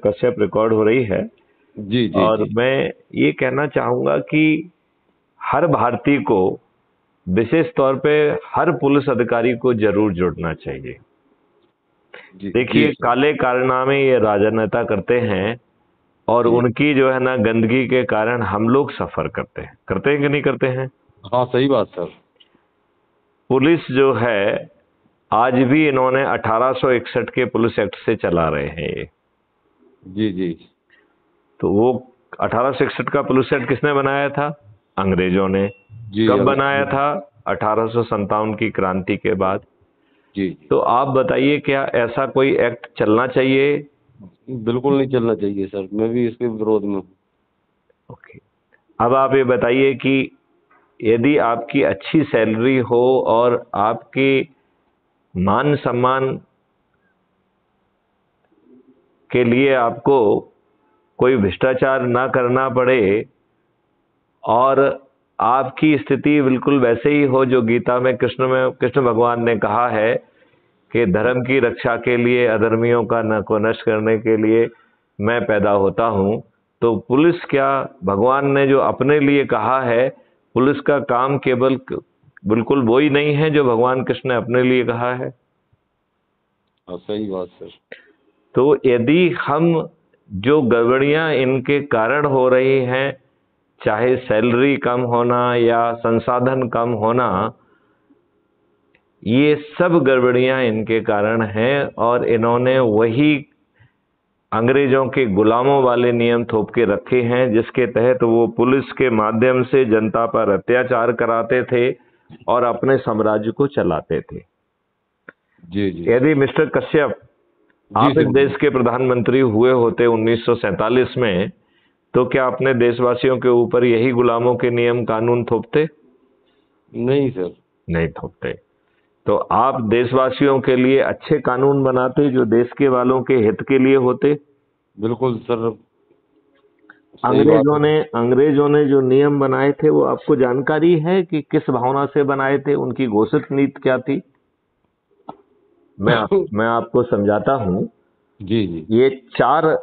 Kashyap record हो रही है। जी जी और जी मैं ये कहना चाहूंगा कि हर भारतीय को, विशेष तौर पे हर पुलिस अधिकारी को जरूर जुड़ना चाहिए। जी जी देखिए, सर। काले कारनामे ये राजनेता करते हैं और जी उनकी जो है ना गंदगी के कारण हम लोग सफर करते हैं कि नहीं करते हैं। हाँ सही बात सर। पुलिस जो है, आज भी इन्होंने 1861 के पुलिस एक्ट से चला रहे हैं ये। जी जी तो वो 1861 का पुलिस एक्ट किसने बनाया था? अंग्रेजों ने। जी कब बनाया अंग्रेज। था? 1857 की क्रांति के बाद। जी जी तो आप बताइए, क्या ऐसा कोई एक्ट चलना चाहिए? बिल्कुल नहीं चलना चाहिए सर, मैं भी इसके विरोध में हूँ। ओके। अब आप ये बताइए कि यदि आपकी अच्छी सैलरी हो और आपके मान सम्मान के लिए आपको कोई भ्रष्टाचार ना करना पड़े और आपकी स्थिति बिल्कुल वैसे ही हो जो गीता में कृष्ण भगवान ने कहा है कि धर्म की रक्षा के लिए, अधर्मियों का न को नष्ट करने के लिए मैं पैदा होता हूं, तो पुलिस क्या, भगवान ने जो अपने लिए कहा है, पुलिस का काम केवल बिल्कुल वो ही नहीं है जो भगवान कृष्ण ने अपने लिए कहा है। हाँ सही बात सर। तो यदि हम, जो गड़बड़ियां इनके कारण हो रही हैं, चाहे सैलरी कम होना या संसाधन कम होना, ये सब गड़बड़ियां इनके कारण हैं और इन्होंने वही अंग्रेजों के गुलामों वाले नियम थोप के रखे हैं जिसके तहत वो पुलिस के माध्यम से जनता पर अत्याचार कराते थे और अपने साम्राज्य को चलाते थे। जी जी यदि मिस्टर कश्यप जी आप इस सर। देश के प्रधानमंत्री हुए होते 1947 में, तो क्या अपने देशवासियों के ऊपर यही गुलामों के नियम कानून थोपते? नहीं सर। नहीं थोपते। तो आप देशवासियों के लिए अच्छे कानून बनाते जो देश के वालों के हित के लिए होते। बिल्कुल सर। सही बात अंग्रेजों है। ने अंग्रेजों ने जो नियम बनाए थे, वो आपको जानकारी है कि किस भावना से बनाए थे? उनकी घोषित नीति क्या थी? मैं आपको समझाता हूं। जी जी ये 4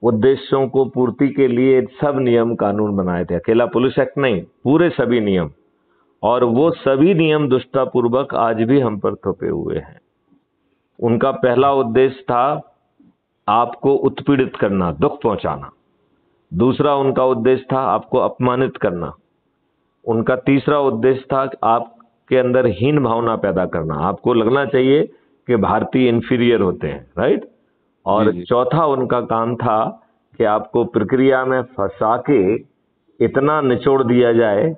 उद्देश्यों को पूर्ति के लिए सब नियम कानून बनाए थे, अकेला पुलिस एक्ट नहीं, पूरे सभी नियम। और वो सभी नियम दुष्टतापूर्वक आज भी हम पर थोपे हुए हैं। उनका पहला उद्देश्य था आपको उत्पीड़ित करना, दुख पहुंचाना। दूसरा उनका उद्देश्य था आपको अपमानित करना। उनका तीसरा उद्देश्य था कि आपके अंदर हीन भावना पैदा करना, आपको लगना चाहिए कि भारतीय इंफीरियर होते हैं, राइट। जी और जी चौथा उनका काम था कि आपको प्रक्रिया में फंसा के इतना निचोड़ दिया जाए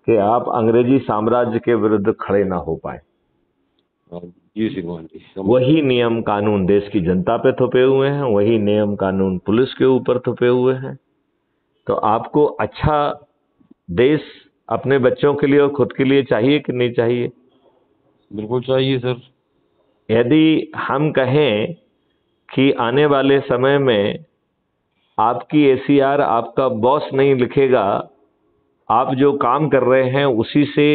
कि आप अंग्रेजी साम्राज्य के विरुद्ध खड़े ना हो पाए। हाँ, जी श्रीमान जी समझ गया। वही नियम कानून देश की जनता पे थोपे हुए हैं, वही नियम कानून पुलिस के ऊपर थोपे हुए हैं। तो आपको अच्छा देश अपने बच्चों के लिए और खुद के लिए चाहिए कि नहीं चाहिए? बिल्कुल चाहिए सर। यदि हम कहें कि आने वाले समय में आपकी एसीआर आपका बॉस नहीं लिखेगा, आप जो काम कर रहे हैं उसी से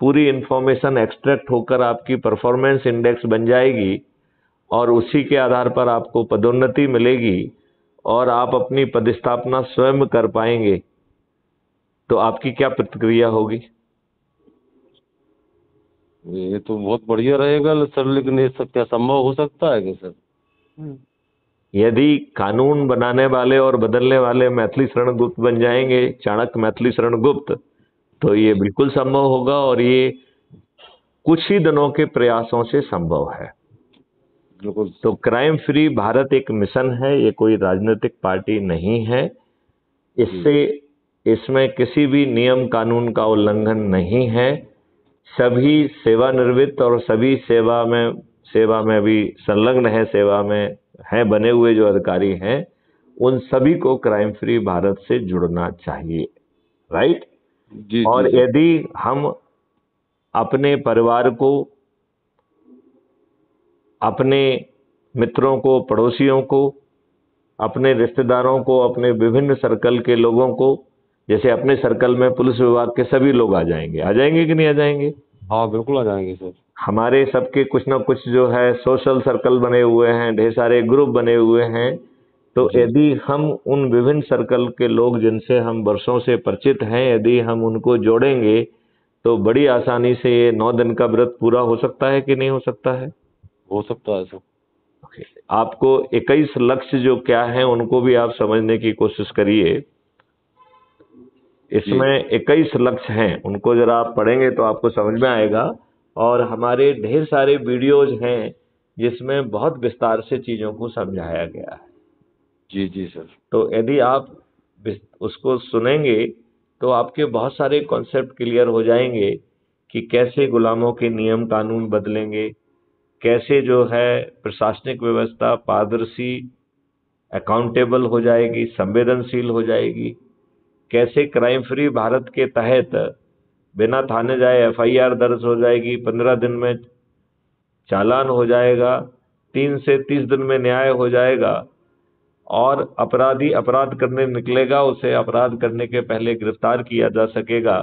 पूरी इंफॉर्मेशन एक्सट्रैक्ट होकर आपकी परफॉर्मेंस इंडेक्स बन जाएगी और उसी के आधार पर आपको पदोन्नति मिलेगी और आप अपनी पदस्थापना स्वयं कर पाएंगे, तो आपकी क्या प्रतिक्रिया होगी? ये तो बहुत बढ़िया रहेगा सर, लेकिन ये सब क्या संभव हो सकता है क्या सर? यदि कानून बनाने वाले और बदलने वाले मैथिली शरण गुप्त बन जाएंगे, चाणक्य मैथिली शरण गुप्त, तो ये बिल्कुल संभव होगा और ये कुछ ही दिनों के प्रयासों से संभव है। बिल्कुल। तो क्राइम फ्री भारत एक मिशन है, ये कोई राजनीतिक पार्टी नहीं है। जी इससे इसमें किसी भी नियम कानून का उल्लंघन नहीं है। सभी सेवानिवृत्त और सभी सेवा में भी संलग्न है, सेवा में हैं बने हुए जो अधिकारी हैं, उन सभी को क्राइम फ्री भारत से जुड़ना चाहिए, राइट। जी जी और जी यदि हम अपने परिवार को, अपने मित्रों को, पड़ोसियों को, अपने रिश्तेदारों को, अपने विभिन्न सर्कल के लोगों को, जैसे अपने सर्कल में पुलिस विभाग के सभी लोग आ जाएंगे कि नहीं आ जाएंगे? हाँ बिल्कुल आ जाएंगे सर। हमारे सबके कुछ ना कुछ जो है सोशल सर्कल बने हुए हैं, ढेर सारे ग्रुप बने हुए हैं। तो जी यदि हम उन विभिन्न सर्कल के लोग जिनसे हम वर्षों से परिचित हैं, यदि हम उनको जोड़ेंगे तो बड़ी आसानी से ये 9 दिन का व्रत पूरा हो सकता है कि नहीं हो सकता है? हो सकता है सर। आपको 21 लक्ष्य जो क्या है उनको भी आप समझने की कोशिश करिए। जी इसमें 21 लक्ष्य हैं, उनको जरा आप पढ़ेंगे तो आपको समझ में आएगा। और हमारे ढेर सारे वीडियोज हैं जिसमें बहुत विस्तार से चीजों को समझाया गया है। जी जी सर। तो यदि आप उसको सुनेंगे तो आपके बहुत सारे कॉन्सेप्ट क्लियर हो जाएंगे कि कैसे गुलामों के नियम कानून बदलेंगे, कैसे जो है प्रशासनिक व्यवस्था पारदर्शी, अकाउंटेबल हो जाएगी, संवेदनशील हो जाएगी, कैसे क्राइम फ्री भारत के तहत बिना थाने जाए एफआईआर दर्ज हो जाएगी, 15 दिन में चालान हो जाएगा, 3 से 30 दिन में न्याय हो जाएगा, और अपराधी अपराध करने निकलेगा उसे अपराध करने के पहले गिरफ्तार किया जा सकेगा।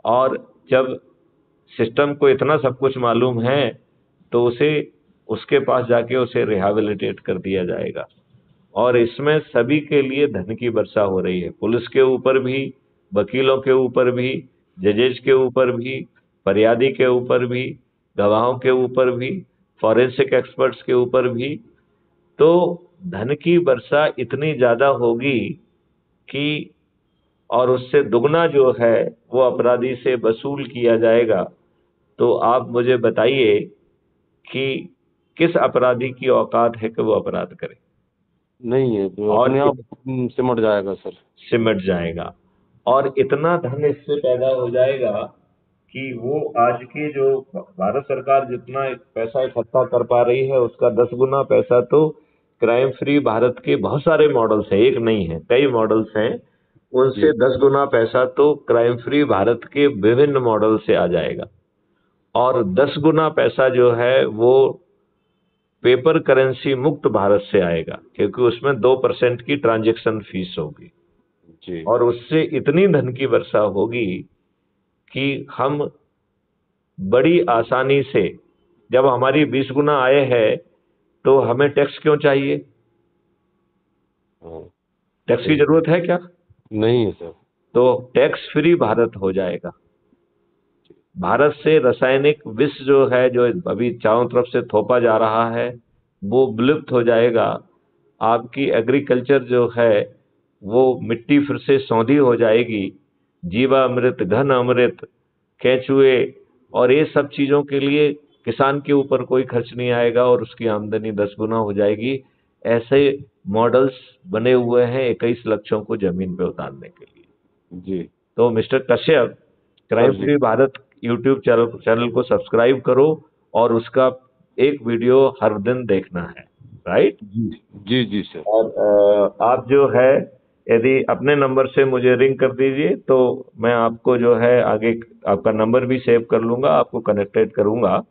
और जब सिस्टम को इतना सब कुछ मालूम है तो उसे उसके पास जाके उसे रिहैबिलिटेट कर दिया जाएगा। और इसमें सभी के लिए धन की वर्षा हो रही है, पुलिस के ऊपर भी, वकीलों के ऊपर भी, जजेज के ऊपर भी, फरियादी के ऊपर भी, गवाहों के ऊपर भी, फॉरेंसिक एक्सपर्ट्स के ऊपर भी। तो धन की वर्षा इतनी ज्यादा होगी कि और उससे दुगना जो है वो अपराधी से वसूल किया जाएगा। तो आप मुझे बताइए कि किस अपराधी की औकात है कि वो अपराध करे? नहीं है तो और अपने आप सिमट जाएगा सर। सिमट जाएगा। और इतना धन इससे पैदा हो जाएगा कि वो आज के जो भारत सरकार जितना पैसा इकट्ठा कर पा रही है उसका 10 गुना पैसा तो क्राइम फ्री भारत के बहुत सारे मॉडल्स हैं, एक नहीं है, कई मॉडल्स हैं, उनसे जी 10 गुना पैसा तो क्राइम फ्री भारत के विभिन्न मॉडल से आ जाएगा। और 10 गुना पैसा जो है वो पेपर करेंसी मुक्त भारत से आएगा, क्योंकि उसमें 2% की ट्रांजैक्शन फीस होगी। जी और उससे इतनी धन की वर्षा होगी कि हम बड़ी आसानी से, जब हमारी 20 गुना आय है तो हमें टैक्स क्यों चाहिए? हाँ टैक्स की सही। जरूरत है क्या? नहीं है सर। तो टैक्स फ्री भारत हो जाएगा। भारत से रासायनिक विष जो है, जो अभी चारों तरफ से थोपा जा रहा है, वो विलुप्त हो जाएगा। आपकी एग्रीकल्चर जो है वो मिट्टी फिर से सौंधी हो जाएगी। जीवामृत, घन अमृत, केंचुए और ये सब चीजों के लिए किसान के ऊपर कोई खर्च नहीं आएगा और उसकी आमदनी 10 गुना हो जाएगी। ऐसे मॉडल्स बने हुए हैं 21 लक्षों को जमीन पे उतारने के लिए। जी तो मिस्टर कश्यप, क्राइम सर। जी फ्री भारत यूट्यूब चैनल को सब्सक्राइब करो और उसका एक वीडियो हर दिन देखना है, राइट? जी जी जी सर। और आप जो है यदि अपने नंबर से मुझे रिंग कर दीजिए तो मैं आपको जो है आगे आपका नंबर भी सेव कर लूंगा, आपको कनेक्टेड करूंगा।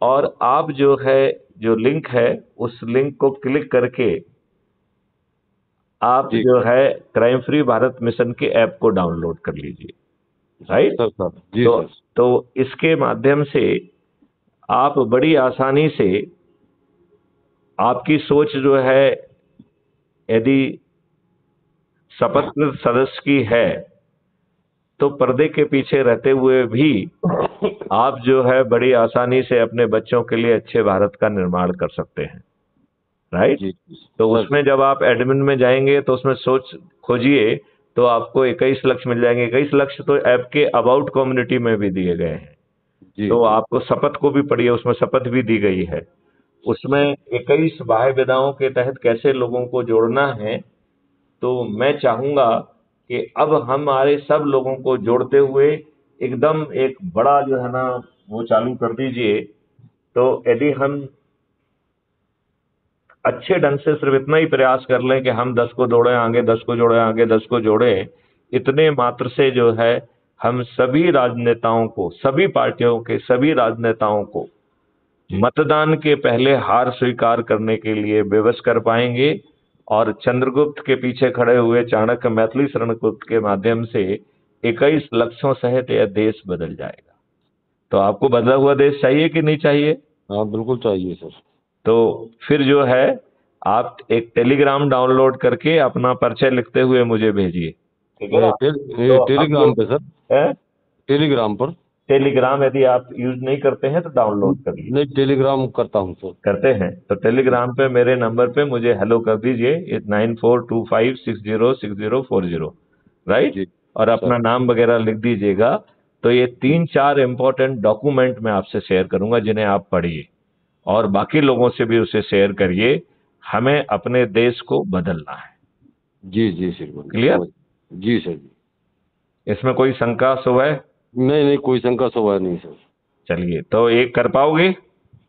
और आप जो है जो लिंक है उस लिंक को क्लिक करके आप जी जो है क्राइम फ्री भारत मिशन के ऐप को डाउनलोड कर लीजिए, राइट? Sir sir. जी तो सर। तो इसके माध्यम से आप बड़ी आसानी से, आपकी सोच जो है यदि शपथ सदस्य की है तो पर्दे के पीछे रहते हुए भी आप जो है बड़ी आसानी से अपने बच्चों के लिए अच्छे भारत का निर्माण कर सकते हैं, राइट? जी तो सर। उसमें जब आप एडमिन में जाएंगे तो उसमें सोच खोजिए तो आपको 21 लक्ष्य मिल जाएंगे। 21 लक्ष्य तो ऐप के अबाउट कम्युनिटी में भी दिए गए हैं। जी तो जी आपको शपथ को भी पढ़िए, उसमें शपथ भी दी गई है। उसमें 21 बाह्य विधाओं के तहत कैसे लोगों को जोड़ना है। तो मैं चाहूंगा कि अब हमारे सब लोगों को जोड़ते हुए एकदम एक बड़ा जो है ना वो चालू कर दीजिए। तो यदि हम अच्छे ढंग से सिर्फ इतना ही प्रयास कर लें कि हम 10 को जोड़े आगे, 10 को जोड़े आगे, 10 को जोड़े, इतने मात्र से जो है हम सभी राजनेताओं को, सभी पार्टियों के सभी राजनेताओं को मतदान के पहले हार स्वीकार करने के लिए विवश कर पाएंगे। और चंद्रगुप्त के पीछे खड़े हुए चाणक्य मैथिली शरणगुप्त के माध्यम से 21 लक्ष्यों सहित यह देश बदल जाएगा। तो आपको बदला हुआ देश चाहिए कि नहीं चाहिए? हाँ बिल्कुल चाहिए सर। तो फिर जो है आप एक टेलीग्राम डाउनलोड करके अपना परिचय लिखते हुए मुझे भेजिए, ठीक है ना? तो हम टेलीग्राम लोग पे सर, हैं? टेलीग्राम पर। टेलीग्राम यदि आप यूज नहीं करते हैं तो डाउनलोड कर लीजिए। नहीं, टेलीग्राम करता हूँ सर। करते हैं तो टेलीग्राम पे मेरे नंबर पे मुझे हेलो कर दीजिए, 9425606040, राइट? जी और सर। अपना नाम वगैरह लिख दीजिएगा। तो ये जी 3-4 इंपॉर्टेंट डॉक्यूमेंट मैं आपसे शेयर करूंगा, जिन्हें आप पढ़िए और बाकी लोगों से भी उसे शेयर करिए। हमें अपने देश को बदलना है। जी जी श्रीमान जी, क्लियर? समझ। जी सर जी। इसमें कोई शंका है? नहीं नहीं, कोई शंका सवाल नहीं सर। चलिए, तो एक कर पाओगे?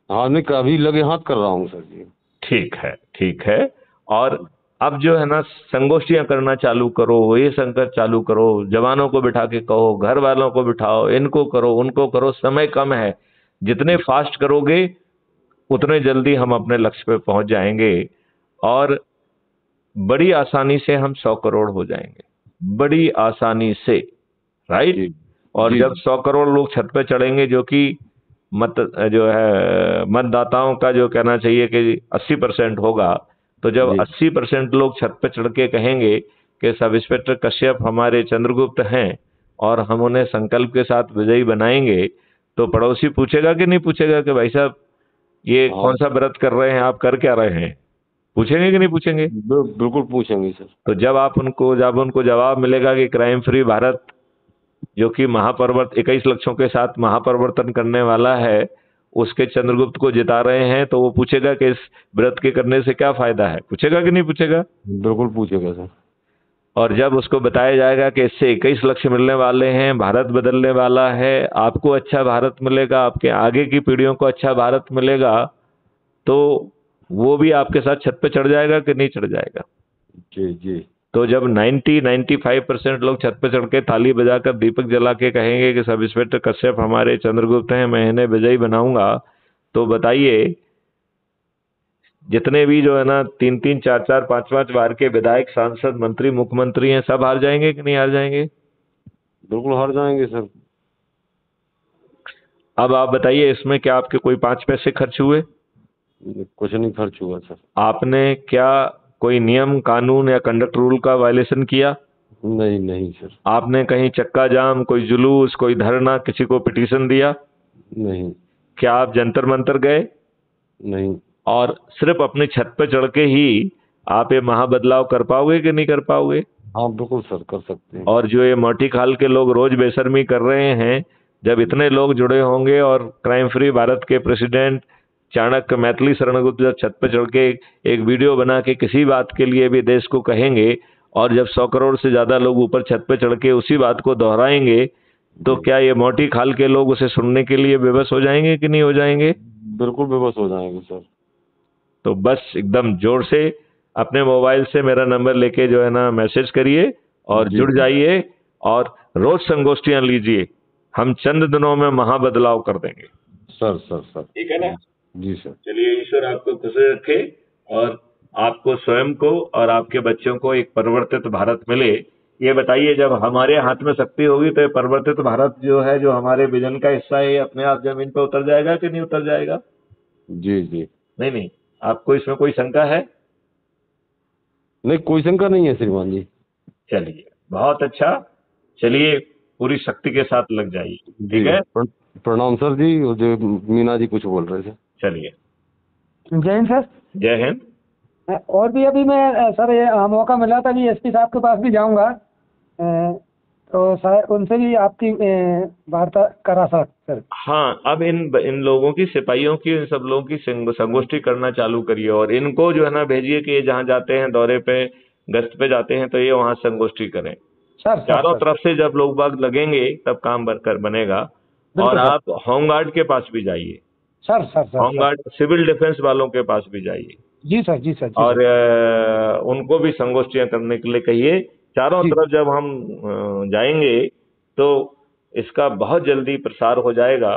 हाँ, नहीं अभी लगे हाथ कर रहा हूँ सर जी। ठीक है, ठीक है। और अब जो है ना, संगोष्ठियां करना चालू करो, ये संकट चालू करो, जवानों को बिठा के कहो, घर वालों को बिठाओ, इनको करो उनको करो, समय कम है। जितने फास्ट करोगे उतने जल्दी हम अपने लक्ष्य पे पहुंच जाएंगे और बड़ी आसानी से हम 100 करोड़ हो जाएंगे, बड़ी आसानी से, राइट? जी और जी जब 100 करोड़ लोग छत पे चढ़ेंगे, जो कि मत जो है मतदाताओं का जो कहना चाहिए कि 80% होगा, तो जब जी 80% लोग छत पे चढ़ के कहेंगे कि सब इंस्पेक्टर कश्यप हमारे चंद्रगुप्त हैं और हम उन्हें संकल्प के साथ विजयी बनाएंगे, तो पड़ोसी पूछेगा कि नहीं पूछेगा कि भाई साहब ये हाँ, कौन सा व्रत कर रहे हैं, आप कर क्या रहे हैं? पूछेंगे कि नहीं पूछेंगे? बिल्कुल पूछेंगे सर। तो जब उनको जवाब मिलेगा कि क्राइम फ्री भारत, जो कि 21 लक्षों के साथ महापरिवर्तन करने वाला है, उसके चंद्रगुप्त को जिता रहे हैं, तो वो पूछेगा कि इस व्रत के करने से क्या फायदा है? पूछेगा कि नहीं पूछेगा? बिल्कुल पूछेगा सर। और जब उसको बताया जाएगा कि इससे 21 लक्ष्य मिलने वाले हैं, भारत बदलने वाला है, आपको अच्छा भारत मिलेगा, आपके आगे की पीढ़ियों को अच्छा भारत मिलेगा, तो वो भी आपके साथ छत पे चढ़ जाएगा कि नहीं चढ़ जाएगा? जी जी तो जब 95% लोग छत पे चढ़ के ताली बजाकर दीपक जला के कहेंगे कि सब इंस्पेक्टर कश्यप हमारे चंद्रगुप्त हैं, मैं इन्हें विजयी बनाऊंगा, तो बताइए जितने भी जो है ना 3-3, 4-4, 5-5 बार के विधायक, सांसद, मंत्री, मुख्यमंत्री हैं, सब हार जाएंगे कि नहीं हार जाएंगे? बिल्कुल हार जाएंगे सर। अब आप बताइए, इसमें क्या आपके कोई 5 पैसे खर्च हुए? कुछ नहीं खर्च हुआ सर। आपने क्या कोई नियम कानून या कंडक्ट रूल का वायलेशन किया? नहीं नहीं सर। आपने कहीं चक्का जाम, कोई जुलूस, कोई धरना, किसी को पिटीशन दिया? नहीं क्या आप जंतर मंतर गए? नहीं। और सिर्फ अपनी छत पे चढ़ के ही आप ये महाबदलाव कर पाओगे कि नहीं कर पाओगे? हाँ बिल्कुल सर, कर सकते हैं। और जो ये मोटी खाल के लोग रोज बेशर्मी कर रहे हैं, जब इतने लोग जुड़े होंगे और क्राइम फ्री भारत के प्रेसिडेंट चाणक्य मैथिली शरण गुप्त जब छत पे चढ़ के एक वीडियो बना के किसी बात के लिए भी देश को कहेंगे, और जब 100 करोड़ से ज्यादा लोग ऊपर छत पे चढ़ के उसी बात को दोहराएंगे, तो क्या ये मोटी खाल के लोग उसे सुनने के लिए बेबस हो जाएंगे कि नहीं हो जाएंगे? बिल्कुल बेबस हो जाएंगे सर। तो बस एकदम जोर से अपने मोबाइल से मेरा नंबर लेके जो है ना मैसेज करिए और जी जुड़ जाइए और रोज संगोष्ठियां लीजिए। हम चंद दिनों में महाबदलाव कर देंगे। Sir sir sir. ठीक है ना? जी सर। चलिए, ईश्वर आपको खुश रखे और आपको स्वयं को और आपके बच्चों को एक परिवर्तित भारत मिले। ये बताइए, जब हमारे हाथ में शक्ति होगी तो ये परिवर्तित भारत जो है, जो हमारे विजन का हिस्सा है, ये अपने आप जमीन पर उतर जाएगा कि नहीं उतर जाएगा? जी जी। नहीं नहीं, आपको इसमें कोई शंका है? नहीं, कोई शंका नहीं है श्रीमान जी। चलिए, बहुत अच्छा। चलिए, पूरी शक्ति के साथ लग जाइए, जी, ठीक है? प्रणाम सर जी। और जो मीना जी कुछ बोल रहे थे। चलिए, जय हिंद सर। जय हिंद। और भी अभी मैं सर ये मौका मिला था अभी एसपी साहब के पास भी जाऊंगा, तो सर उनसे भी आपकी वार्ता करा सर। हाँ, अब इन लोगों की, सिपाहियों की, इन सब लोगों की संगोष्ठी करना चालू करिए और इनको जो है ना भेजिए कि ये जहाँ जाते हैं दौरे पे, गश्त पे जाते हैं, तो ये वहाँ संगोष्ठी करें। सर चारों तरफ से जब लोग बाग लगेंगे तब काम बनकर बनेगा। और आप होमगार्ड के पास भी जाइए, सर होमगार्ड, सिविल डिफेंस वालों के पास भी जाइए। जी सर। जी सर। और उनको भी संगोष्ठियां करने के लिए कहिए। चारों तरफ जब हम जाएंगे तो इसका बहुत जल्दी प्रसार हो जाएगा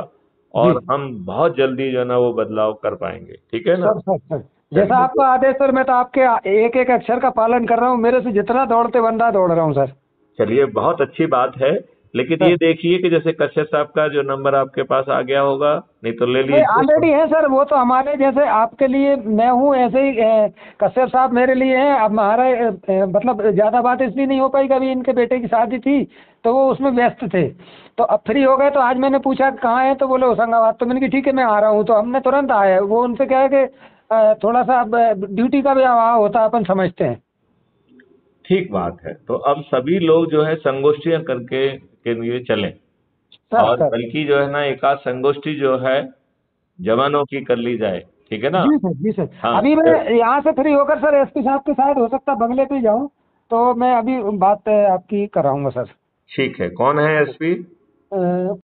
और हम बहुत जल्दी जो है ना वो बदलाव कर पाएंगे। ठीक है ना? सर जैसा आपका आदेश सर, मैं तो आपके एक एक अक्षर का पालन कर रहा हूँ। मेरे से जितना दौड़ते बंदा दौड़ रहा हूँ सर। चलिए, बहुत अच्छी बात है। लेकिन सर। ये देखिए कि जैसे कश्यप साहब का जो नंबर आपके पास आ गया होगा, नहीं तो ले नहीं लीजिए। ऑलरेडी है सर, वो तो हमारे जैसे आपके लिए मैं हूँ ऐसे ही कश्यप साहब मेरे लिए हैं। अब हमारा मतलब ज़्यादा बात इसलिए नहीं हो पाई, कभी इनके बेटे की शादी थी तो वो उसमें व्यस्त थे, तो अब फ्री हो गए। तो आज मैंने पूछा कहाँ है, तो बोले होशंगाबाद। तो मैंने कहा ठीक है मैं आ रहा हूँ, तो हमने तुरंत आए। वो उनसे क्या है कि थोड़ा सा ड्यूटी का भी अभाव होता है, अपन समझते हैं। ठीक बात है। तो अब सभी लोग जो है संगोष्ठियां करके के लिए चलें, सर और सर बल्कि जो है ना एक आध संगोष्ठी जो है जवानों की कर ली जाए, ठीक है ना। जी सर, जी सर। हाँ अभी मैं यहाँ से फ्री होकर सर एसपी साहब के साथ हो सकता है बंगले पे जाऊँ, तो मैं अभी बात आपकी कराऊंगा सर। ठीक है। कौन है एसपी?